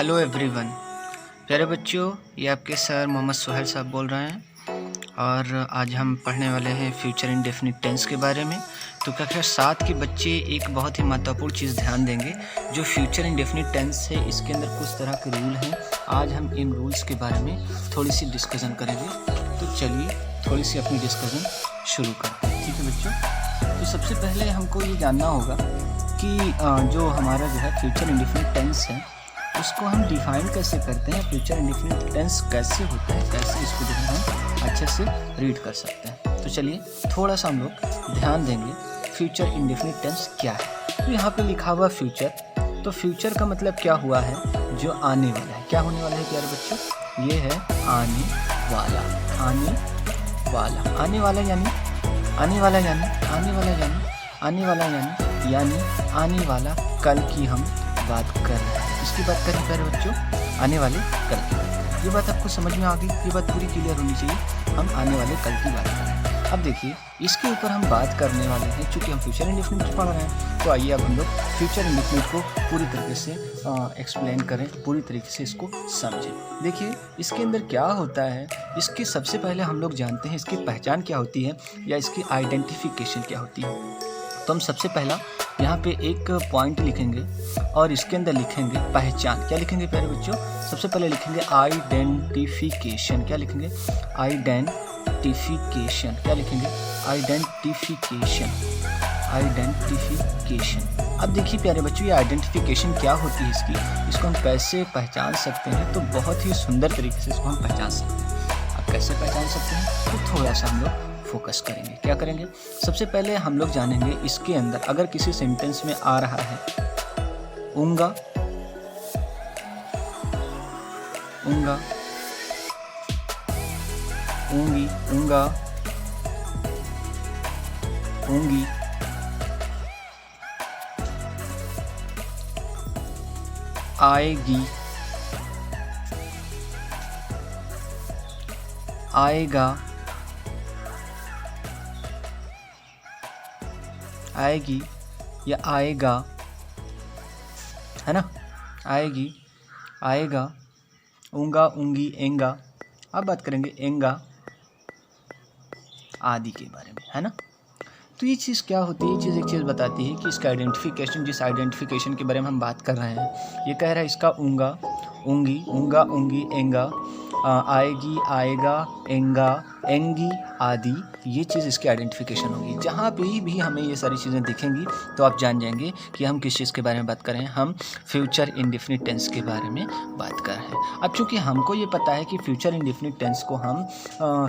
Hello everyone. प्यारे बच्चों, ये आपके सर मोहम्मद सुहेल साहब बोल रहे हैं और आज हम पढ़ने वाले हैं फ्यूचर इंडेफिनिट टेंस के बारे में। तो कक्षा 7 के बच्चे एक बहुत ही महत्वपूर्ण चीज़ ध्यान देंगे। जो फ्यूचर इंडेफिनिट टेंस है इसके अंदर कुछ तरह के रूल हैं। आज हम इन रूल्स के बारे में थोड़ी सी डिस्कशन करेंगे। तो चलिए थोड़ी सी अपनी डिस्कशन शुरू करते हैं, ठीक है बच्चों। तो सबसे पहले हमको ये जानना होगा कि जो हमारा जो है फ्यूचर इंडेफिनिट टेंस है उसको हम डिफाइन कैसे करते हैं। फ्यूचर इंडेफिनिट टेंस कैसे होता है, कैसे इसको जो है हम अच्छे से रीड कर सकते हैं। तो चलिए थोड़ा सा हम लोग ध्यान देंगे फ्यूचर इंडेफिनिट टेंस क्या है। तो यहाँ पे लिखा हुआ फ्यूचर, तो फ्यूचर का मतलब क्या हुआ है, जो आने वाला है। क्या होने वाला है प्यारे बच्चों, ये है आने वाला। आने वाला, आने वाला यानी आने वाला यानी आने वाला यानी आने वाला यानी आने वाला कल की हम बात कर रहे हैं। इसकी बात करें प्यारे बच्चों, आने वाले कल की बात करें। ये बात आपको समझ में आ गई, ये बात पूरी क्लियर होनी चाहिए। हम आने वाले कल की बात कर रहे हैं। अब देखिए इसके ऊपर हम बात करने वाले हैं। चूँकि हम फ्यूचर इंडेफिनिट पढ़ रहे हैं तो आइए अब हम लोग फ्यूचर इंडेफिनिट को पूरी तरीके से एक्सप्लेन करें, पूरी तरीके से इसको समझें। देखिए इसके अंदर क्या होता है, इसके सबसे पहले हम लोग जानते हैं इसकी पहचान क्या होती है या इसकी आइडेंटिफिकेशन क्या होती है। तो हम सबसे पहला यहाँ पे एक पॉइंट लिखेंगे और इसके अंदर लिखेंगे पहचान। क्या लिखेंगे प्यारे बच्चों, सबसे पहले लिखेंगे आइडेंटिफिकेशन। क्या लिखेंगे, आइडेंटिफिकेशन। क्या लिखेंगे, आइडेंटिफिकेशन। आइडेंटिफिकेशन। अब देखिए प्यारे बच्चों, ये आइडेंटिफिकेशन क्या होती है, इसको हम कैसे पहचान सकते हैं। तो बहुत ही सुंदर तरीके से इसको हम पहचान सकते हैं। अब कैसे पहचान सकते हैं, तो थोड़ा सा हम लोग फोकस करेंगे। क्या करेंगे, सबसे पहले हम लोग जानेंगे इसके अंदर अगर किसी सेंटेंस में आ रहा है ऊँगा, ऊँगा, ऊँगी, ऊँगा, ऊँगी, आएगी, आएगा, आएगी या आएगा, है ना, आएगी, आएगा, ऊँगा, ऊँगी, एंगा। अब बात करेंगे एंगा आदि के बारे में, है ना। तो ये चीज़ क्या होती है, ये चीज़ एक चीज़ बताती है कि इसका आइडेंटिफिकेशन, जिस आइडेंटिफिकेशन के बारे में हम बात कर रहे हैं, ये कह रहा है इसका ऊँगा, ऊँगी, ऊँगा, ऊँगी, एंगा, आएगी, आएगा, एंगा, एंगी आदि, ये चीज़ इसकी आइडेंटिफिकेशन होगी। जहाँ पे भी हमें ये सारी चीज़ें दिखेंगी तो आप जान जाएंगे कि हम किस चीज़ के बारे में बात कर रहे हैं, हम फ्यूचर इंडेफिनिट टेंस के बारे में बात कर रहे हैं। अब चूँकि हमको ये पता है कि फ्यूचर इंडेफिनिट टेंस को हम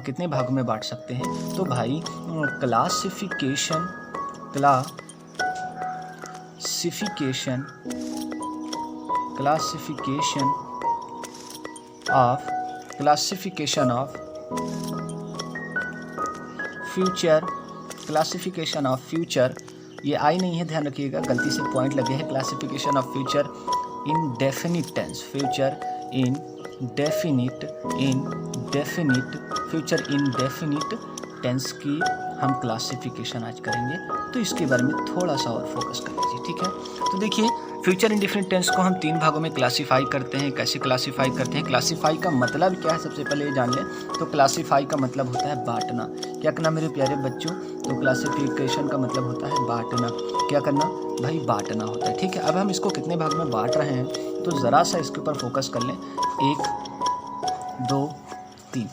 कितने भागों में बांट सकते हैं, तो भाई classification, classification, classification of, classification of future, classification of future, ये आई नहीं है, ध्यान रखिएगा, गलती से पॉइंट लगे हैं। Classification of future indefinite tense, future indefinite, indefinite, future indefinite tense की हम क्लासिफिकेशन आज करेंगे। तो इसके बारे में थोड़ा सा और फोकस कर लीजिए, ठीक है। तो देखिए फ्यूचर इंडेफिनिट टेंस को हम 3 भागों में क्लासीफाई करते हैं। कैसे क्लासीफाई करते हैं, क्लासीफाई का मतलब क्या है सबसे पहले ये जान लें। तो क्लासीफाई का मतलब होता है बांटना। क्या करना मेरे प्यारे बच्चों, तो क्लासिफिकेशन का मतलब होता है बांटना। क्या करना भाई, बांटना होता है, ठीक है। अब हम इसको कितने भाग में बांट रहे हैं, तो ज़रा सा इसके ऊपर फोकस कर लें। 1, 2, 3।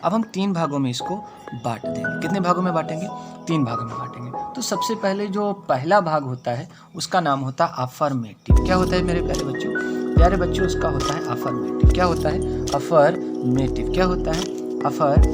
अब हम 3 भागों में इसको बांट देंगे। कितने भागों में बांटेंगे, 3 भागों में बांटेंगे। तो सबसे पहले जो पहला भाग होता है उसका नाम होता है अफर्मेटिव। क्या होता है मेरे प्यारे बच्चों, प्यारे बच्चों उसका होता है अफर्मेटिव। क्या होता है, अफर्मेटिव। क्या होता है, अफर्मेटिव।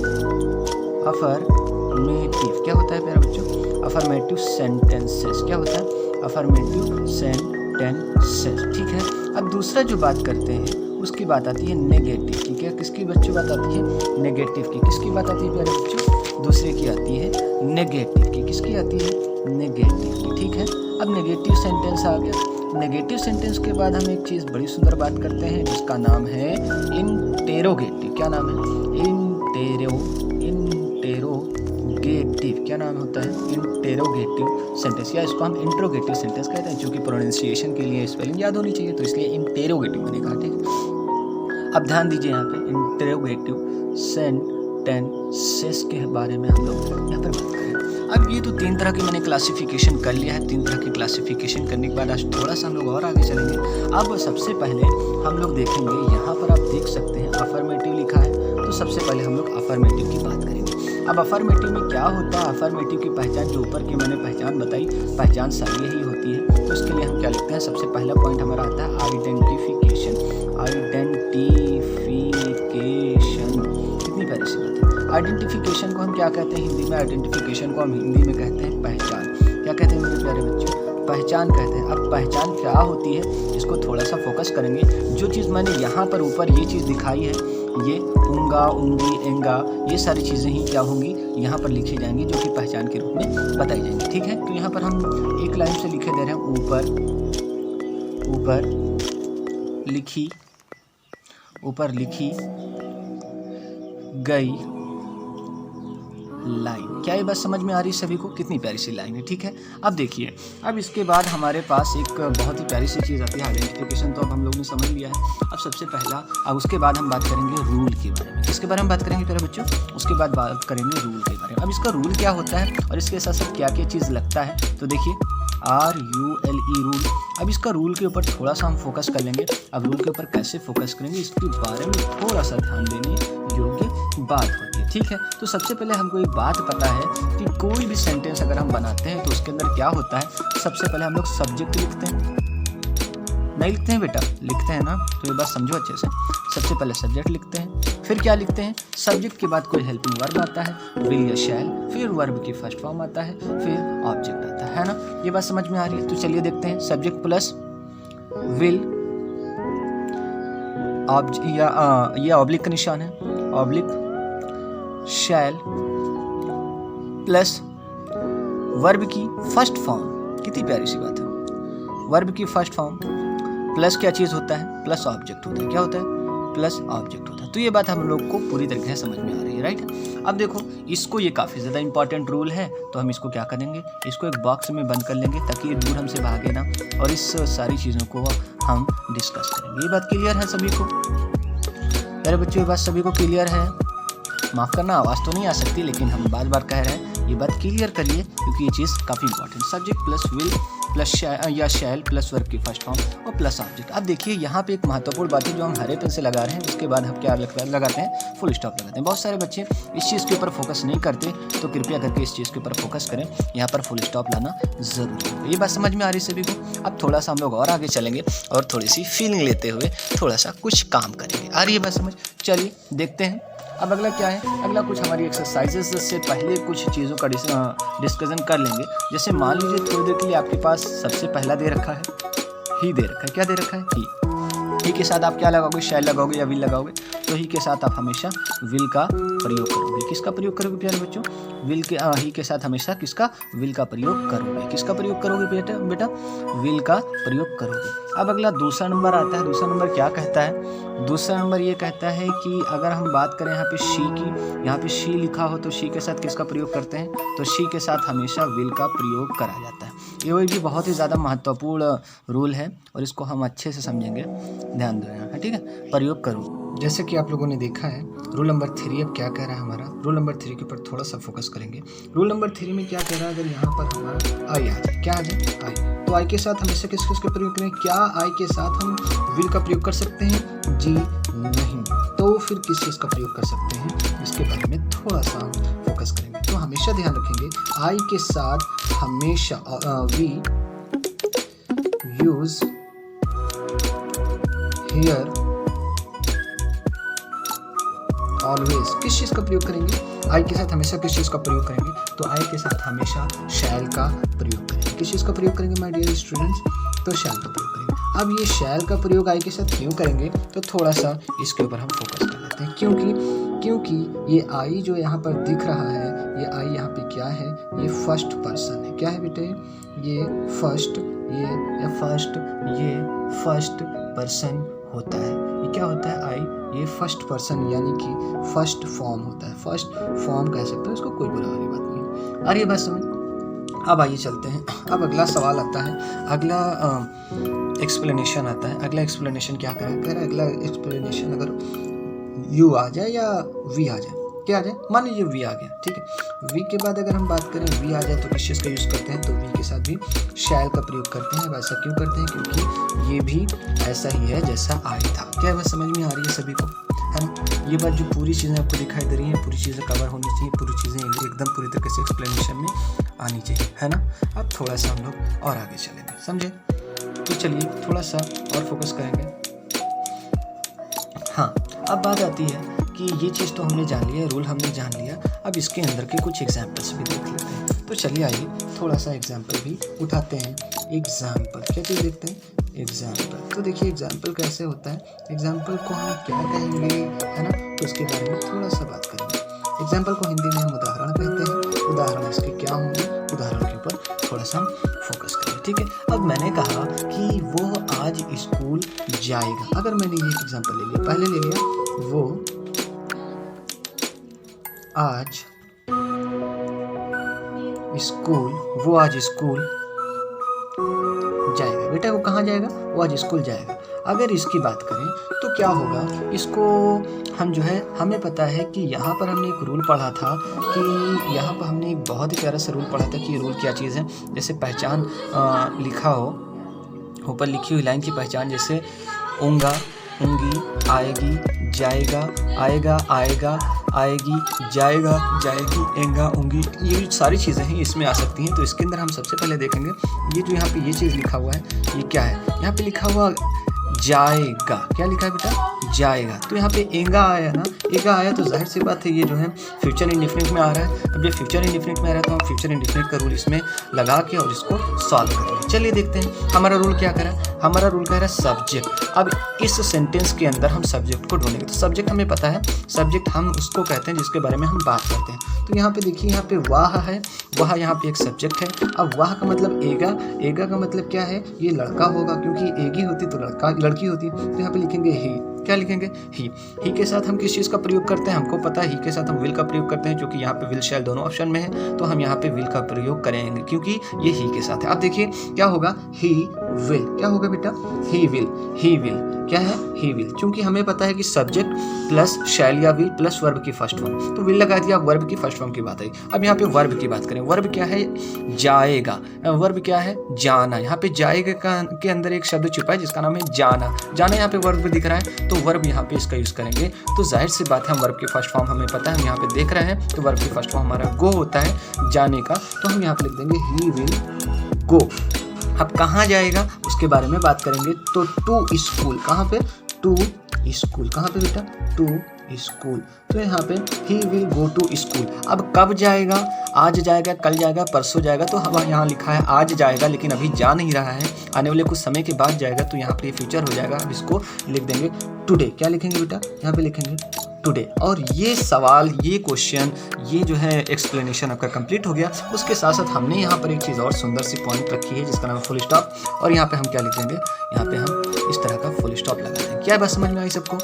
क्या होता है प्यारे बच्चों, अफर्मेटिव सेंटेंसेस। क्या होता है, अफर्मेटिव सेंटेंसेस, ठीक है। अब दूसरा जो बात करते हैं उसकी बात आती है नेगेटिव की। क्या किसकी बच्चों बात आती है, नेगेटिव की। किसकी बात आती है प्यारे बच्चों, दूसरे की आती है नेगेटिव की। किसकी आती है, नेगेटिव की, ठीक है। अब नेगेटिव सेंटेंस आ गया। नेगेटिव सेंटेंस के बाद हम एक चीज़ बड़ी सुंदर बात करते हैं जिसका नाम है इंटेरोगेटिव। क्या नाम है, इंटेरोगेटिव। क्या नाम होता है, इंटेरोगेटिव सेंटेंस, या इसको हम इंट्रोगेटिव सेंटेंस कहते हैं, क्योंकि प्रोनाउंसिएशन के लिए स्पेलिंग याद होनी चाहिए, तो इसलिए इंटेरोगेटिव मैंने कहा, ठीक है। अब ध्यान दीजिए यहाँ पे इंटेरोगेटिव सेंटेंसेस के बारे में हम लोग यहाँ पर बात करें। अब ये तो 3 तरह की मैंने क्लासिफिकेशन कर लिया है। 3 तरह की क्लासिफिकेशन करने के बाद आज थोड़ा सा हम लोग और आगे चलेंगे। अब सबसे पहले हम लोग देखेंगे, यहाँ पर आप देख सकते हैं अफर्मेटिव लिखा है, तो सबसे पहले हम लोग अफर्मेटिव की बात करेंगे। अब अफर्मेटिव में क्या होता है, अफर्मेटिव की पहचान जो ऊपर की मैंने पहचान बताई, पहचान सारी यही होती है। तो इसके लिए हम क्या लिखते हैं, सबसे पहला पॉइंट हमारा आता है आइडेंटिफिकेशन। कितनी प्यारी सी बात है। आइडेंटिफिकेशन को हम क्या कहते हैं हिंदी में, आइडेंटिफिकेशन को हम हिंदी में कहते हैं पहचान। क्या कहते हैं मेरे प्यारे बच्चों, पहचान कहते हैं। अब पहचान क्या होती है, इसको थोड़ा सा फोकस करेंगे। जो चीज़ मैंने यहाँ पर ऊपर ये चीज़ दिखाई है, ये उंगा, उंगी, एंगा, ये सारी चीज़ें ही क्या होंगी, यहाँ पर लिखी जाएंगी, जो कि पहचान के रूप में बताई जाएंगी, ठीक है। तो यहाँ पर हम एक लाइन से लिखे दे रहे हैं, ऊपर लिखी गई लाइन। क्या ये बात समझ में आ रही है सभी को, कितनी प्यारी सी लाइन है, ठीक है। अब देखिए, अब इसके बाद हमारे पास एक बहुत ही प्यारी सी चीज़ आती है आइडेंटिफिकेशन, तो अब हम लोग ने समझ लिया है। अब सबसे पहला, अब उसके बाद हम बात करेंगे रूल के बारे में। किसके बारे में बात करेंगे प्यारे बच्चों, उसके बाद बात करेंगे रूल के बारे में। अब इसका रूल क्या होता है और इसके साथ साथ क्या क्या चीज़ लगता है, तो देखिए RULE रूल। अब इसका रूल के ऊपर थोड़ा सा हम फोकस कर लेंगे। अब रूल के ऊपर कैसे फोकस करेंगे, इसके बारे में थोड़ा सा ध्यान देने योग्य बात होती है, ठीक है। तो सबसे पहले हमको एक बात पता है कि कोई भी सेंटेंस अगर हम बनाते हैं तो उसके अंदर क्या होता है, सबसे पहले हम लोग सब्जेक्ट लिखते हैं, नहीं लिखते हैं बेटा, लिखते हैं ना, तो ये बात समझो अच्छे से। सबसे पहले सब्जेक्ट लिखते हैं, फिर क्या लिखते हैं, सब्जेक्ट के बाद कोई हेल्पिंग वर्ब आता है, विल या शैल, फिर वर्ब की फर्स्ट फॉर्म आता है, फिर ऑब्जेक्ट आता है ना। ये बात समझ में आ रही है, तो चलिए देखते हैं। सब्जेक्ट प्लस विल, ये ऑब्लिक का निशान है, ऑब्लिक, शैल प्लस वर्ब की फर्स्ट फॉर्म। कितनी प्यारी सी बात है, वर्ब की फर्स्ट फॉर्म प्लस क्या चीज़ होता है, प्लस ऑब्जेक्ट होता है। क्या होता है, प्लस ऑब्जेक्ट होता है। तो ये बात हम लोग को पूरी तरीके से समझ में आ रही है, राइट। अब देखो, इसको, ये काफ़ी ज़्यादा इंपॉर्टेंट रूल है, तो हम इसको क्या करेंगे, इसको एक बॉक्स में बंद कर लेंगे ताकि ये दूर हमसे भागे ना, और इस सारी चीज़ों को हम डिस्कस करेंगे। ये बात क्लियर है सभी को मेरे बच्चों, ये बात सभी को क्लियर है। माफ़ करना, आवाज़ तो नहीं आ सकती, लेकिन हम बार बार कह रहे हैं, ये बात क्लियर करिए, क्योंकि ये चीज़ काफ़ी important. Subject plus will plus या शैल प्लस वर्ब की फर्स्ट फॉर्म और प्लस ऑब्जेक्ट। अब देखिए, यहाँ पे एक महत्वपूर्ण बात है जो हम हरे पेन से लगा रहे हैं, उसके बाद हम क्या लगाते हैं, फुल स्टॉप लगाते हैं। बहुत सारे बच्चे इस चीज़ के ऊपर फोकस नहीं करते, तो कृपया करके इस चीज़ के ऊपर फोकस करें, यहाँ पर फुल स्टॉप लाना ज़रूरी है। ये बात समझ में आ रही है सभी को। अब थोड़ा सा हम लोग और आगे चलेंगे और थोड़ी सी फीलिंग लेते हुए थोड़ा सा कुछ काम करेंगे। आ रही है बात समझ, चलिए देखते हैं। अब अगला क्या है, अगला कुछ हमारी एक्सरसाइजेज से पहले कुछ चीज़ों का डिस्कशन कर लेंगे। जैसे मान लीजिए थोड़ी देर के लिए आपके पास सबसे पहला दे रखा है, ही दे रखा है। क्या दे रखा है, ही के साथ आप क्या लगाओगे, शैल लगाओगे या विल लगाओगे, तो ही के साथ आप हमेशा विल का प्रयोग करोगे। किसका प्रयोग करोगे प्यारे बच्चों, विल के, ही के साथ हमेशा किसका, विल का प्रयोग करोगे। किसका प्रयोग करोगे बेटा, विल का प्रयोग करोगे। अब अगला दूसरा नंबर आता है। दूसरा नंबर क्या कहता है, दूसरा नंबर ये कहता है कि अगर हम बात करें यहाँ पे शी की, यहाँ पे शी लिखा हो तो शी के साथ किसका प्रयोग करते हैं, तो शी के साथ हमेशा विल का प्रयोग करा जाता है। ये भी बहुत ही ज़्यादा महत्वपूर्ण रूल है और इसको हम अच्छे से समझेंगे, ध्यान दो यहाँ, ठीक है। प्रयोग करो, जैसे कि आप लोगों ने देखा है रूल नंबर 3 अब क्या कह रहा है हमारा, रूल नंबर 3 के ऊपर थोड़ा सा फोकस करेंगे। रूल नंबर 3 में क्या कह रहा है, अगर यहाँ पर हमारा आई आ जाए, क्या आ जाए, आई, तो आई के साथ हमेशा किस का प्रयोग करें, क्या आई के साथ हम विल का प्रयोग कर सकते हैं, जी नहीं, तो फिर किस चीज़ का प्रयोग कर सकते हैं, इसके बारे में थोड़ा सा फोकस करेंगे। तो हमेशा ध्यान रखेंगे, आई के साथ हमेशा वी यूज हियर ऑलवेज, किस चीज़ का प्रयोग करेंगे, आई के साथ हमेशा किस चीज़ का प्रयोग करेंगे, तो आई के साथ हमेशा शैल का प्रयोग करेंगे। किस चीज़ का प्रयोग करेंगे माय डियर स्टूडेंट्स, तो शैल का प्रयोग करेंगे। अब ये शैल का प्रयोग आई के साथ क्यों करेंगे, तो थोड़ा सा इसके ऊपर हम फोकस कर लेते हैं। क्योंकि ये आई जो यहाँ पर दिख रहा है, ये आई यहाँ पे क्या है, ये फर्स्ट पर्सन है। क्या है बेटे, ये फर्स्ट पर्सन होता है। ये क्या होता है, आई, ये फर्स्ट पर्सन यानी कि फर्स्ट फॉर्म होता है। फर्स्ट फॉर्म कह सकते हो इसको, कोई बुरा वाली बात नहीं है। आ रही है बात समझ? अब आइए चलते हैं। अब अगला सवाल आता है, अगला एक्सप्लेनेशन आता है। अगला एक्सप्लेनेशन क्या कह रहा है? अगला एक्सप्लेनेशन अगर यू आ जाए या वी आ जाए, क्या आ जाए? मान लीजिए वी आ गया, ठीक है। वी के बाद अगर हम बात करें वी आ जाए तो किस चीज़ का यूज़ करते हैं? तो वी के साथ भी शैल का प्रयोग करते हैं। वैसा क्यों करते हैं? क्योंकि ये भी ऐसा ही है जैसा आई था। क्या बात समझ में आ रही है सभी को, है ना? ये बात जो पूरी चीज़ें आपको दिखाई दे रही हैं, पूरी चीज़ें कवर होनी चाहिए, पूरी चीज़ें एकदम पूरी तरीके से एक्सप्लेनेशन में आनी चाहिए, है ना? अब थोड़ा सा हम लोग और आगे चलेंगे, समझे? तो चलिए थोड़ा सा और फोकस करेंगे। हाँ, अब बात आती है कि ये चीज़ तो हमने जान लिया, रूल हमने जान लिया। अब इसके अंदर के कुछ एग्जाम्पल्स भी देख लेते हैं। तो चलिए आइए थोड़ा सा एग्जाम्पल भी उठाते हैं। एग्जाम्पल क्या चीज़ देखते हैं? एग्जाम्पल। तो देखिए एग्जाम्पल कैसे होता है, एग्जाम्पल को हम क्या कहेंगे, है ना? तो उसके बारे में थोड़ा सा बात करेंगे। एग्जाम्पल को हिंदी में हम उदाहरण कहते हैं। उदाहरण इसके क्या होंगे, उदाहरण के ऊपर थोड़ा सा हम फोकस करेंगे, ठीक है? अब मैंने कहा कि वो आज स्कूल जाएगा। अगर मैंने ये एग्जाम्पल ले लिया, पहले ले लिया वो आज स्कूल जाएगा। बेटा वो कहाँ जाएगा? वो आज स्कूल जाएगा। अगर इसकी बात करें तो क्या होगा, इसको हम जो है, हमें पता है कि यहाँ पर हमने एक रूल पढ़ा था कि यहाँ पर हमने एक बहुत ही प्यारा सा रूल पढ़ा था कि रूल क्या चीज़ है। जैसे पहचान लिखा हो, ऊपर लिखी हुई लाइन की पहचान, जैसे ऊँगा, ऊँगी, आएगी, जाएगा, आएगा, आएगा, आएगी, जाएगा, जाएगी, एंगा, ऊँगी, ये सारी चीज़ें हैं इसमें आ सकती हैं। तो इसके अंदर हम सबसे पहले देखेंगे ये जो यहाँ पे ये चीज़ लिखा हुआ है, ये क्या है? यहाँ पे लिखा हुआ जाएगा। क्या लिखा है बेटा? जाएगा। तो यहाँ पे एंगा आया ना, एंगा आया तो जाहिर सी बात है ये जो है फ्यूचर इंडेफिनिट में आ रहा है। अब ये फ्यूचर इंडेफिनिट में आ रहा है तो हम फ्यूचर इंडेफिनिट का रूल इसमें लगा के और इसको सॉल्व करेंगे। चलिए देखते हैं हमारा रूल क्या कह रहा है। हमारा रूल कह रहा है सब्जेक्ट। अब इस सेंटेंस के अंदर हम सब्जेक्ट को ढूंढेंगे। तो सब्जेक्ट हमें पता है, सब्जेक्ट हम उसको कहते हैं जिसके बारे में हम बात करते हैं। तो यहाँ पे देखिए, यहाँ पे वाह है, वाह यहाँ पे एक सब्जेक्ट है। अब वाह का मतलब एगा, एगा का मतलब क्या है? ये लड़का होगा, क्योंकि एगी होती तो लड़की होती। तो यहाँ पे लिखेंगे ही। क्या लिखेंगे? ही के साथ हम किस चीज़ का प्रयोग करते हैं? हमको पता है ही के साथ हम विल का प्रयोग करते हैं, क्योंकि यहाँ पे विल शैल दोनों ऑप्शन में है। तो हम यहाँ पे विल का प्रयोग करेंगे क्योंकि ये ही के साथ है। अब देखिए क्या होगा, ही विल। क्या होगा बेटा? He will. ही विल क्या है? He will. क्योंकि हमें पता है कि सब्जेक्ट प्लस शैल या विल प्लस वर्ब की फर्स्ट फॉर्म, तो विल लगा दिया, वर्ब की फर्स्ट फॉर्म की बात आई। अब यहाँ पे वर्ब की बात करें। वर्ब क्या है? जाएगा। वर्ब क्या है? जाना। यहाँ पे जाएगा के अंदर एक शब्द छुपा है जिसका नाम है जाना। जाना यहाँ पे वर्ब दिख रहा है, तो वर्ब यहाँ पे इसका यूज़ करेंगे। तो जाहिर सी बात है हम वर्ब की फर्स्ट फॉर्म हमें पता है, हम यहाँ पे देख रहे हैं। तो वर्ब की फर्स्ट फॉर्म हमारा गो होता है, जाने का। तो हम यहाँ पे लिख देंगे ही विल गो। अब कहाँ जाएगा उसके बारे में बात करेंगे। तो टू स्कूल। कहाँ पे? To school. कहाँ पे बेटा? To school. तो यहाँ पे he will go to school. अब कब जाएगा? आज जाएगा, कल जाएगा, परसों जाएगा। तो हम यहाँ लिखा है आज जाएगा, लेकिन अभी जा नहीं रहा है, आने वाले कुछ समय के बाद जाएगा। तो यहाँ पे फ्यूचर हो जाएगा। अब इसको लिख देंगे टुडे। क्या लिखेंगे बेटा? यहाँ पे लिखेंगे टुडे। और ये सवाल, ये क्वेश्चन, ये जो है एक्सप्लेनेशन आपका कंप्लीट हो गया। उसके साथ साथ हमने यहाँ पर एक चीज़ और सुंदर सी पॉइंट रखी है जिसका नाम है फुल स्टॉप। और यहाँ पे हम क्या लिख देंगे? यहाँ पे हम इस तरह का फुल स्टॉप लगा देंगे। क्या बात समझ में आई सबको?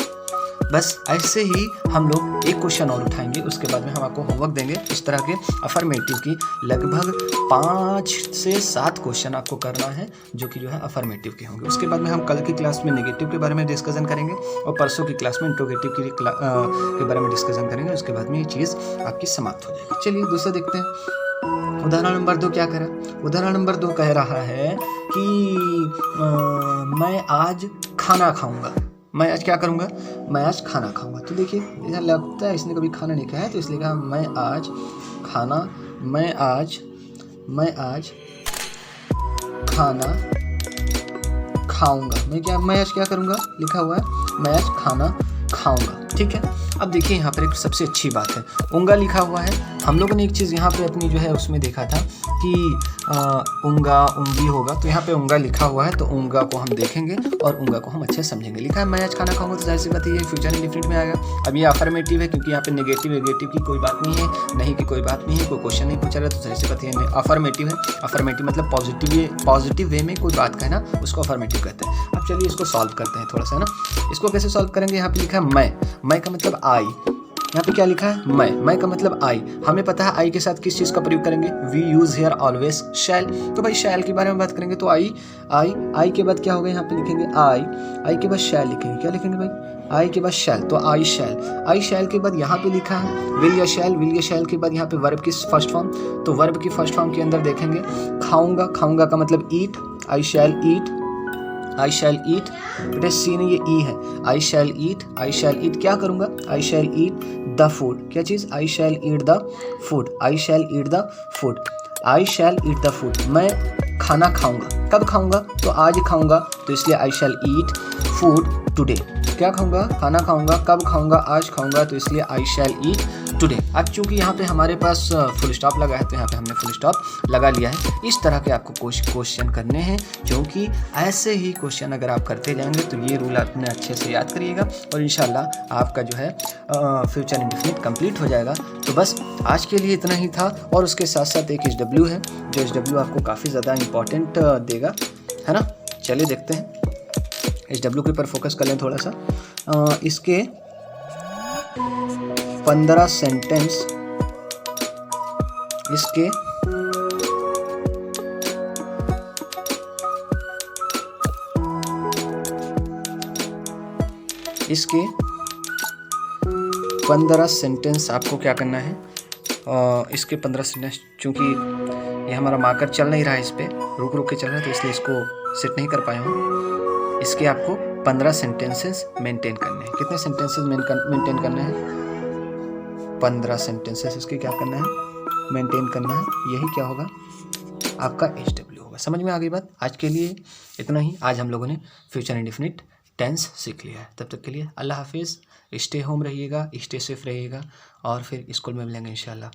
बस ऐसे ही हम लोग एक क्वेश्चन और उठाएंगे, उसके बाद में हम आपको होमवर्क देंगे। इस तरह के अफर्मेटिव की लगभग 5 से 7 क्वेश्चन आपको करना है, जो कि जो है अफर्मेटिव के होंगे। उसके बाद में हम कल की क्लास में नेगेटिव के बारे में डिस्कशन करेंगे और परसों की क्लास में इंट्रोगेटिव के बारे में डिस्कशन करेंगे। उसके बाद में ये चीज़ आपकी समाप्त हो जाएगी। चलिए दूसरा देखते हैं। उदाहरण नंबर 2 क्या कह रहा है? उदाहरण नंबर 2 कह रहा है कि मैं आज खाना खाऊंगा। मैं आज क्या करूँगा? मैं आज खाना खाऊंगा। तो देखिए ऐसा लगता है इसने कभी खाना नहीं खाया, तो इसलिए कहा मैं आज खाना खाऊंगा। मैं आज क्या करूँगा? लिखा हुआ है मैं आज खाना खाऊंगा। ठीक है। अब देखिए यहाँ पर एक सबसे अच्छी बात है, उंगा लिखा हुआ है। हम लोगों ने एक चीज़ यहाँ पे अपनी जो है उसमें देखा था कि उंगा उंगी होगा, तो यहाँ पे उंगा लिखा हुआ है, तो उंगा को हम देखेंगे और उंगा को हम अच्छे समझेंगे। लिखा है मैं आज खाना खाऊंगा, तो जाहिर सी बात है ये फ्यूचर इंडेफिनिट में आएगा। अब ये अफर्मेटिव है क्योंकि यहाँ पे नेगेटिव वेगेटिव की कोई बात नहीं है, नहीं की कोई बात नहीं है, कोई क्वेश्चन नहीं पूछा रहा, तो जाहिर सी बात है अफर्मेटिव है। अफर्मेटिव मतलब पॉजिटिव वे में कोई बात कहना, उसको अफर्मेटिव कहते हैं। अब चलिए इसको सॉल्व करते हैं थोड़ा सा, है ना। इसको कैसे सॉल्व करेंगे? यहाँ पे लिखा है मैं का मतलब आई, यहाँ पे क्या लिखा है, मैं का मतलब आई। हमें पता है आई के साथ किस चीज़ का प्रयोग करेंगे, वी यूज़ हेयर ऑलवेज शैल। तो भाई शैल के बारे में बात करेंगे तो आई के बाद क्या होगा, यहाँ पे लिखेंगे आई के बाद शैल लिखेंगे। क्या लिखेंगे भाई, आई के बाद शैल, तो आई शैल के बाद यहाँ पे लिखा है विल या शैल के बाद यहाँ पे वर्ब की फर्स्ट फॉर्म। तो वर्ब की फर्स्ट फॉर्म के अंदर देखेंगे खाऊंगा का मतलब ईट, आई शैल ईट बेटा सी ने ये ई है, आई शैल ईट क्या करूंगा, आई शैल ईट द फूड। क्या चीज़, आई शैल ईट द फूड, मैं खाना खाऊंगा। कब खाऊंगा, तो आज खाऊंगा, तो इसलिए आई शैल ईट फूड टुडे। क्या खाऊंगा, खाना खाऊंगा। कब खाऊंगा, आज खाऊंगा, तो इसलिए आई शैल ईट टुडे। अब चूंकि यहाँ पे हमारे पास फुल स्टॉप लगा है तो यहाँ पे हमने फुल स्टॉप लगा लिया है। इस तरह के आपको क्वेश्चन करने हैं, क्योंकि ऐसे ही क्वेश्चन अगर आप करते जाएंगे तो ये रूल आपने अच्छे से याद करिएगा और इंशाल्लाह आपका जो है फ्यूचर इंडेफिनिट कंप्लीट हो जाएगा। तो बस आज के लिए इतना ही था। और उसके साथ साथ एक HW है, जो HW आपको काफ़ी ज़्यादा इम्पॉर्टेंट देगा, है ना। चलिए देखते हैं, HW के ऊपर फोकस कर लें थोड़ा सा। इसके 15 सेंटेंस, इसके 15 सेंटेंस आपको क्या करना है, इसके 15 सेंटेंस, चूँकि ये हमारा मार्कर चल नहीं रहा है, इस पर रुक के चल रहा है तो इसलिए इसको सेट नहीं कर पाया हूँ। इसके आपको 15 सेंटेंसेस मेंटेन करने हैं। कितने सेंटेंसेस मेंटेन करने हैं, 15 सेंटेंसेस इसके क्या करना है, मेंटेन करना है। यही क्या होगा, आपका HW होगा। समझ में आ गई बात। आज के लिए इतना ही। आज हम लोगों ने फ्यूचर इंडेफिनिट टेंस सीख लिया है। तब तक के लिए अल्लाह हाफिज़। स्टे होम रहिएगा, स्टे सेफ रहिएगा और फिर स्कूल में मिलेंगे इंशाल्लाह।